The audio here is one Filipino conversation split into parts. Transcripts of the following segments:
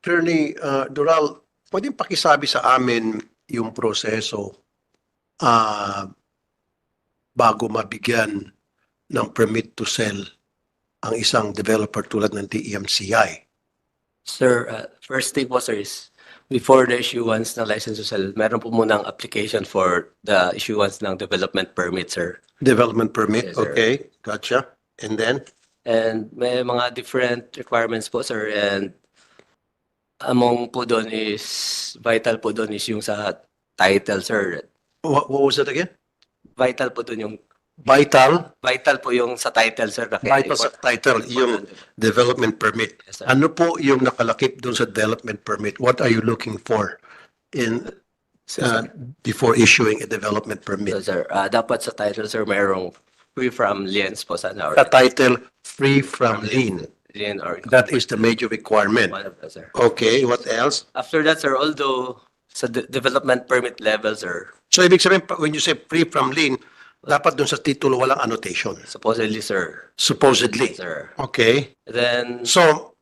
Attorney Dural, pwedeng pakisabi sa amin yung proseso bago mabigyan ng permit to sell ang isang developer tulad ng DMCI? Sir, first thing po sir is before the issuance ng license to sell, meron po munang application for the issuance ng development permit, sir. Development permit, Yes, sir. okay, gotcha. And then? And may mga different requirements po, sir. And among po doon is, vital po doon is yung sa title, sir. What was that again? Vital po doon yung, Vital? vital po yung sa title, sir. Vital sa title, yung development permit. Yes, sir. Ano po yung nakalakip doon sa development permit? What are you looking for in before issuing a development So, permit? sir, dapat sa title, sir, mayroong free from liens po sana. Or The title, free from lien. lien or That is the major requirement. one of those, sir. Okay, what else? After that, sir, although sa development permit level, sir, So ibig sabihin, when you say free from lien, dapat doon sa titulo walang annotation. supposedly, sir. Supposedly. Sir. Okay. Then, So,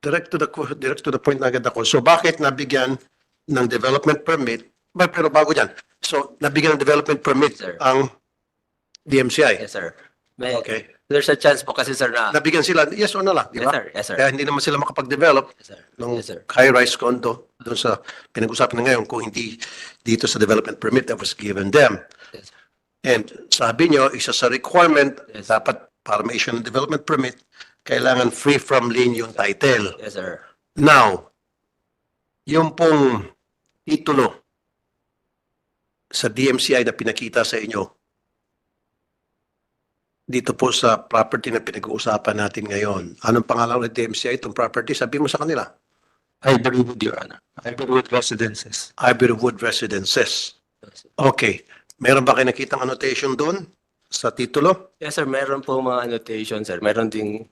direct to the point na agad ako. So bakit nabigyan ng development permit? Pero bago dyan. So, nabigyan ng development permit Sir. ang DMCI. yes, sir. May, Okay. There's a chance po kasi, sir, na, Nabigyan sila, yes or no lang, di yes, ba? sir. Yes, sir. Kaya hindi naman sila makapag-develop Yes, sir. ng Yes, sir. high-rise condo doon sa pinag-usapan na ngayon kung hindi dito sa development permit that was given them. Yes, sir. And sabi nyo, isa sa requirement, Yes. dapat para ma-issue ng development permit, kailangan free from lien yung title. Yes, sir. Now, yung pong titulo sa DMCI na pinakita sa inyo, dito po sa property na pinag-uusapan natin ngayon, anong pangalan ng DMCI itong property? Sabi mo sa kanila. Iberwood, Your Honor. Iberwood Residences. Iberwood Residences. Okay. Meron ba kayo nakitang annotation doon sa titulo? Yes, sir. Meron po mga annotation, sir. Meron ding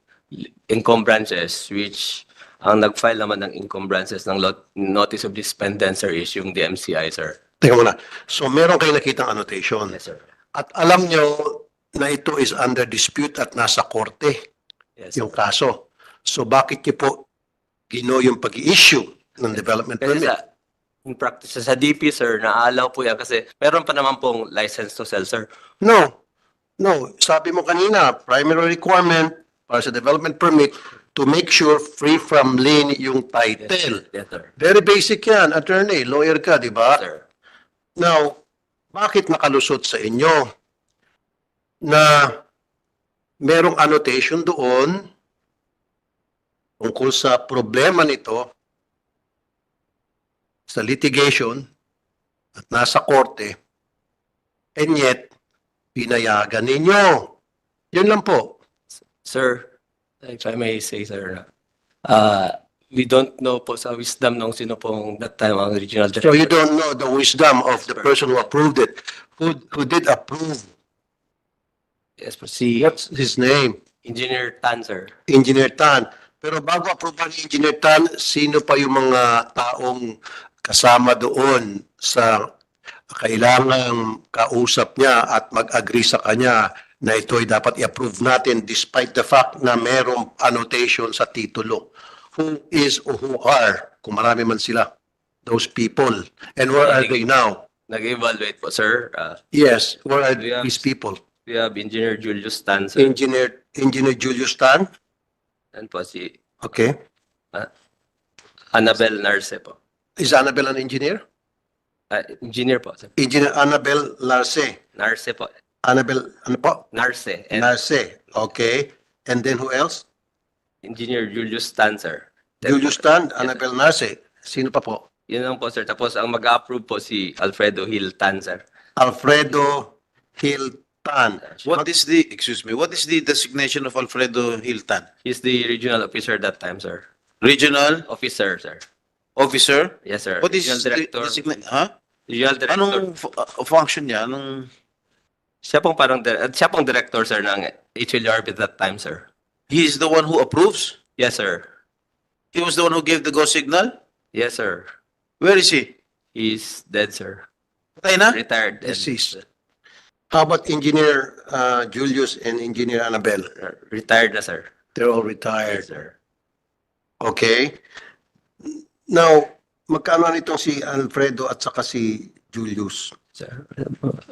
encumbrances which ang nag-file naman ng encumbrances ng notice of dispendence, sir, is yung DMCI, sir. Teka muna. So meron kayo nakitang annotation. Yes, sir. At alam nyo na ito is under dispute at nasa korte Yes, yung kaso. So bakit niyo po gino yung pag-i-issue ng development Kasi permit? in practice, sa DP, sir, naalaw po yan kasi meron pa naman pong license to sell, sir. No. No. Sabi mo kanina, primary requirement para sa development permit to make sure free from lien yung title. Yes, sir. Very basic yan, attorney. Lawyer ka, di ba? Sir. Now, bakit nakalusot sa inyo na merong annotation doon tungkol sa problema nito sa litigation at nasa korte and yet pinayagan ninyo? Yun lang po. Sir, if I may say, sir, we don't know po sa wisdom nung sino pong that time ang regional director. So you don't know the wisdom of the person who approved it. Who did approve? Yes, po, si What's his name? Engineer Tan, sir. Engineer Tan. Pero bago approve ni Engineer Tan, sino pa yung mga taong kasama doon sa kailangang kausap niya at mag-agree sa kanya na ito ay dapat i-approve natin despite the fact na merong annotation sa titulo? Who is or who are, kung marami man sila, those people? And where are they now? Nag-evaluate po, sir. Yes, where are Yeah. these people? We have Engineer Julius Tan, sir. Engineer Julius Tan? And po si Okay. Annabel Narce po. Is Annabel an engineer? Engineer po, sir. Engineer Annabel Larce. Narce po. Annabel, ano po? Narce. And Larce. Okay. And then who else? Engineer Julius Tan, sir. Julius Tan, Annabel Narce. Sino pa po? Yun lang po, sir. Tapos ang mag-approve po si Alfredo Hill Tan, sir. Alfredo Hiltan. What is the designation of Alfredo Hiltan? He's the regional officer that time, sir. Regional Officer, sir. officer? Yes, sir. What is Regional the director. Huh? Regional director. Anong function niya? Anong Siya pong siya pong director, sir, ng HLRB at that time, sir. he is the one who approves? Yes, sir. He was the one who gave the go signal? Yes, sir. Where is he? He's dead, sir. Patay na? Retired. Deceased. How about Engineer Julius and Engineer Annabel? Retired na, sir. They're all Yes, retired. sir. Okay. Now, magkano nitong si Alfredo at saka si Julius? Sir,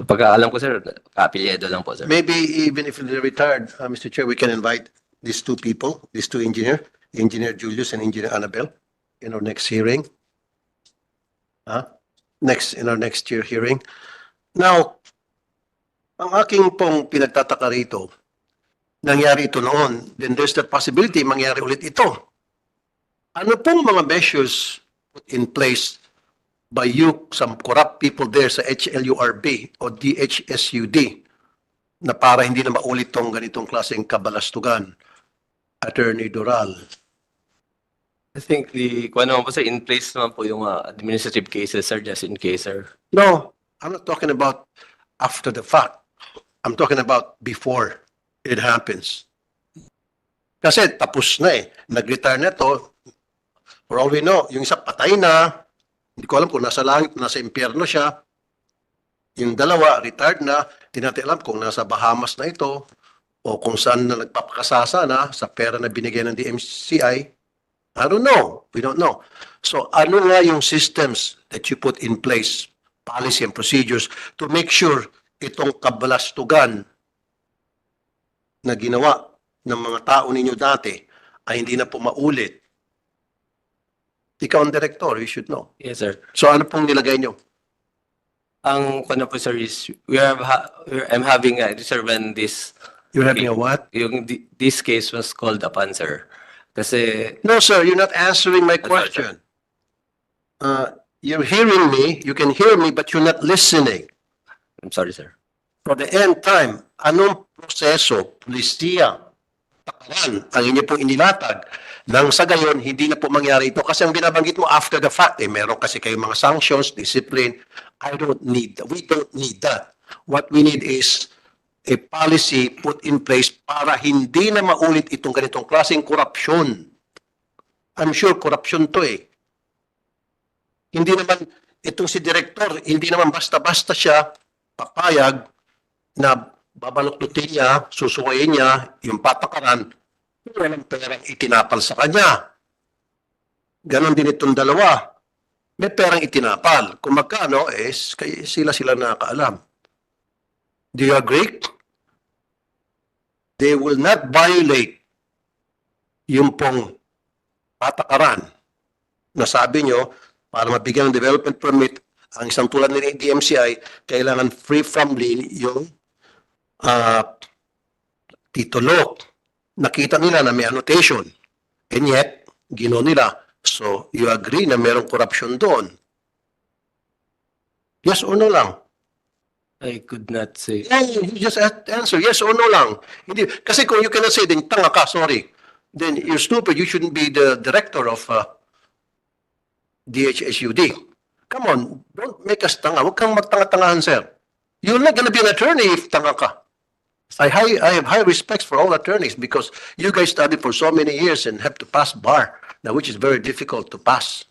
pagkaalam ko, sir, kaapelyedo lang po, sir. Maybe even if they're retired, Mr. Chair, we can invite these two people, these two Engineer Julius and Engineer Annabel, in our next hearing. In our next year hearing. Now, ang aking pong pinagtataka rito, nangyari ito noon, then there's the possibility mangyari ulit ito. Ano pong mga measures put in place by you, some corrupt people there sa HLURB o DHSUD na para hindi na maulit tong ganitong klaseng kabalastugan, Attorney Doral? I think kung ano po, sir, in place naman po yung administrative cases, sir, just in case, sir. No, I'm not talking about after the fact. I'm talking about before it happens. Kasi tapos na eh. Nag-retire na to. For all we know, yung isa patay na. Hindi ko alam kung nasa langit, nasa impyerno siya. Yung dalawa, retired na. Hindi natin alam kung nasa Bahamas na ito o kung saan na nagpapakasasa na sa pera na binigay ng DMCI. I don't know. We don't know. So ano nga yung systems that you put in place, policy and procedures to make sure itong kabalastugan na ginawa ng mga tao ninyo dati ay hindi na po maulit? Ikaw ang director, you should know. Yes, sir. So ano pong nilagay nyo? Ang ano po, sir, is I'm having sir, when You're having a what? this case was called upon, sir. Kasi, No, sir, you're not answering my question. You're hearing me, you can hear me, but you're not listening. I'm sorry, sir. For the end time, anong proseso, pulisya, takaran, ang inyo pong inilatag, nang sa gayon, hindi na po mangyari ito. Kasi ang binabanggit mo after the fact, meron kasi kayong mga sanctions, discipline. I don't need that. We don't need that. What we need is a policy put in place para hindi na maulit itong ganitong klaseng korupsyon. I'm sure korupsyon to eh. Hindi naman, itong si Director, hindi naman basta-basta siya papayag na babaluktutin niya, susukayin niya yung patakaran, walang perang itinapal sa kanya. Ganon din itong dalawa. May perang itinapal. Kung magkano, sila nakakaalam. Do you agree? They will not violate yung pong patakaran na sabi nyo, para mabigyan ng development permit, ang isang tulad ng DMCI, kailangan free from lien yung titulo. Nakita nila na may annotation. And yet, ginawa nila. So, you agree na merong corruption doon? Yes or no lang? I could not say. Yeah, you just answer yes or no lang. Hindi, kasi kung you cannot say, then tanga ka, sorry. Then you're stupid. You shouldn't be the director of DHSUD. Come on, don't make us tanga. Huwag kang magtanga-tangahan, sir. You're not gonna be an attorney if tanga ka. I have high respect for all attorneys because you guys studied for so many years and have to pass bar, now which is very difficult to pass.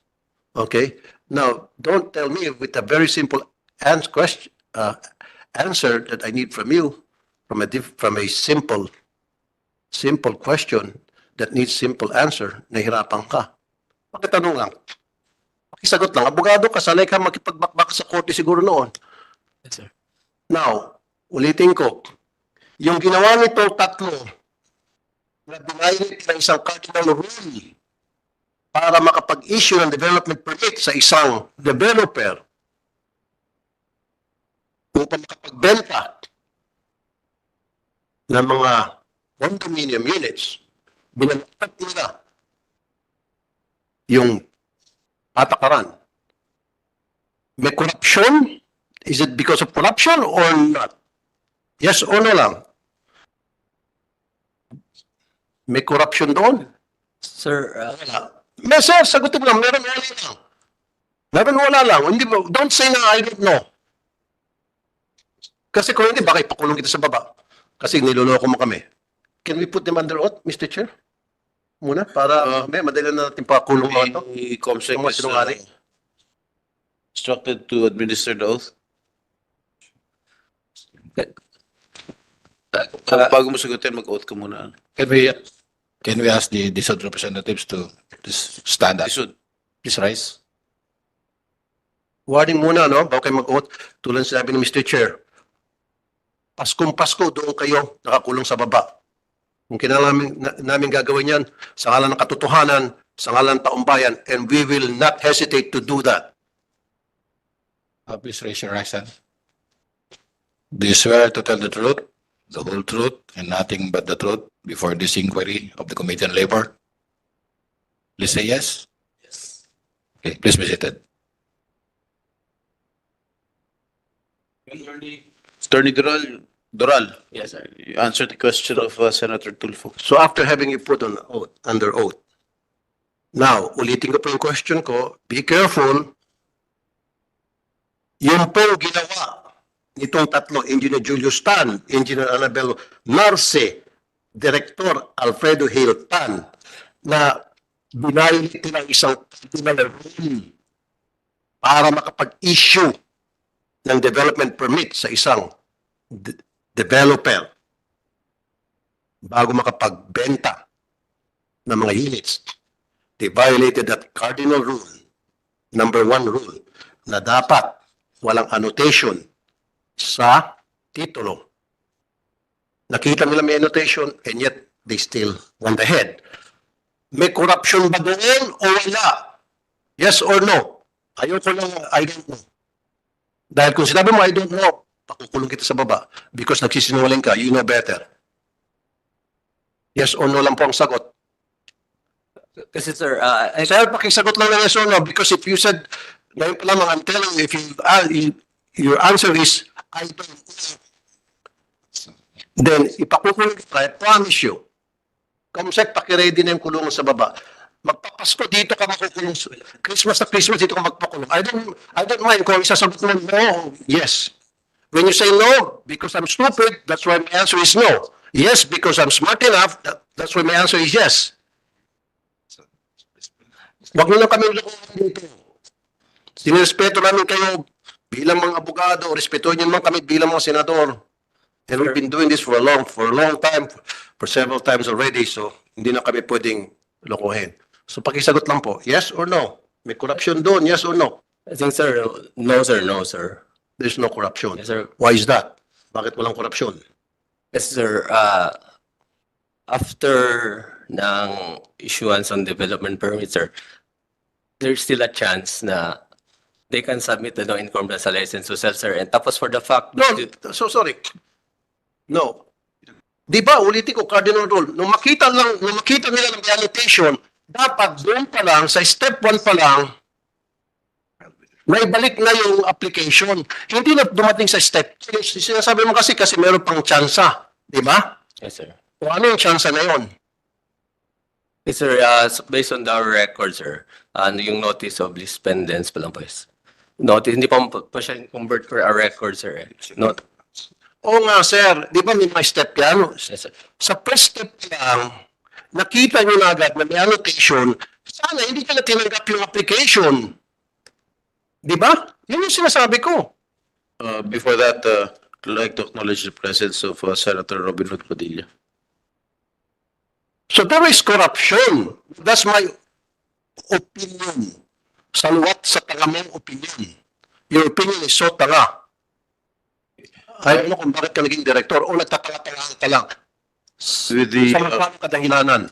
Okay? Now, don't tell me with a very simple answer that I need from you, from a simple question that needs simple answer, nahirapan ka. Pakitanong lang. Pakisagot lang. Abogado ka, sanay ka makipagbakbak sa korte siguro noon. Yes, sir. Now, ulitin ko, yung ginawa nito tatlo na binayad ng isang cardinal rule para makapag-issue ng development permit sa isang developer upang makapagbenta ng mga condominium units, binaliktad nila yung patakaran. May corruption? Is it because of corruption or not? Yes or no lang? May corruption doon? Sir, May sir, sagutin mo lang, meron wala lang. Meron wala lang. Hindi, don't say na I don't know. Kasi kung hindi, baka ipakulong kita sa baba. Kasi niloloko mo kami. Can we put them under oath, Mr. Chair? Muna, para madali na natin pakulong mga ito. The COMSEC Mga is sinungaling. instructed to administer the oath. Bago mo sagutin, mag-oath ka muna. Can we ask the Dhsud representatives to just stand up? Dhsud. Please rise. Warning muna, no? Bago kayo mag-oath, tulad ng sinabi ni Mr. Chair. Paskong Pasko, doon kayo nakakulong sa baba. Kung kailangan namin gagawin yan, sa ngalan ng katotohanan, sa ngalan ng taong bayan, and we will not hesitate to do that. Please raise your right hand. Do you swear to tell the truth, the whole truth, and nothing but the truth before this inquiry of the Committee on Labor? Please say yes. Yes. Okay, please be seated. Attorney Doral, Yes, sir. you answered the question of Senator Tulfo. So after having you put on oath, under oath, now, ulitin ko po yung question ko, be careful, yung pong ginawa nitong tatlo, Engineer Julius Tan, Engineer Annabel Narce, Director Alfredo Hill Tan, na binayolate ng isang cardinal rule para makapag-issue ng development permit sa isang developer bago makapagbenta ng mga units. They violated that cardinal rule, number 1 rule, na dapat walang annotation sa titulo. Nakita nila may annotation and yet they still went ahead. May corruption ba doon o wala? Yes or no? Ayoko lang, I don't know. Dahil kung sinabi mo, I don't know, pakukulong kita sa baba because nagsisinungaling ka, you know better. Yes or no lang po ang sagot. Kasi sir, Sir, pakisagot lang ng yes or no because if you said, ngayon pa lang I'm telling you, if your answer is, I don't know, then ipakukulong kita, I promise you. Kamsek, pakiready na yung kulungan sa baba. Magpapasko, dito ka makukulong. Christmas na Christmas, dito ka magpakulong. I don't mind kung isasagot mo, no, yes. When you say no, because I'm stupid, that's why my answer is no. Yes, because I'm smart enough, that's why my answer is yes. Huwag nyo lang kami lukuhan dito. Sinirespeto namin kayo bilang mga abogado, respetuhin nyo naman kami bilang mga senador. And we've been doing this for a long time, for several times already, so hindi na kami pwedeng lokohin. So pakisagot lang po, yes or no? May corruption doon, yes or no? I think sir, no sir, no sir. There's no corruption. Yes sir. Why is that? Bakit walang corruption? Yes sir, after ng issuance on development permit sir, there's still a chance na they can submit the no-incumbency license to sell sir. And tapos for the fact No, so sorry. No. Di ba, ulitin ko, cardinal rule, nung makita nila ng annotation, dapat doon pa lang, sa step 1 pa lang, may balik na yung application. Hindi na dumating sa step 2. Sinasabi mo kasi meron pang tsansa. Di ba? yes sir. O ano yung tsansa na yun? Yes sir, based on our record sir, yung notice of lease pendants pa lang po is. Notice, hindi pa siya convert for a record sir. Not, Oo nga, sir. Di ba may mga step yan? yes sir. Sa first step lang, nakita nyo na agad na may annotation, sana hindi ka na tinanggap yung application. Di ba? Yun yung sinasabi ko. Before that, I'd like to acknowledge the presence of Senator Robin Hood Padilla. So there is corruption. That's my opinion. Salwat sa tanga mong opinion. Your opinion is so tanga. I don't know kung bakit ka naging director o nagtatanga-tanga ka lang. With the Sa mga kadahilanan.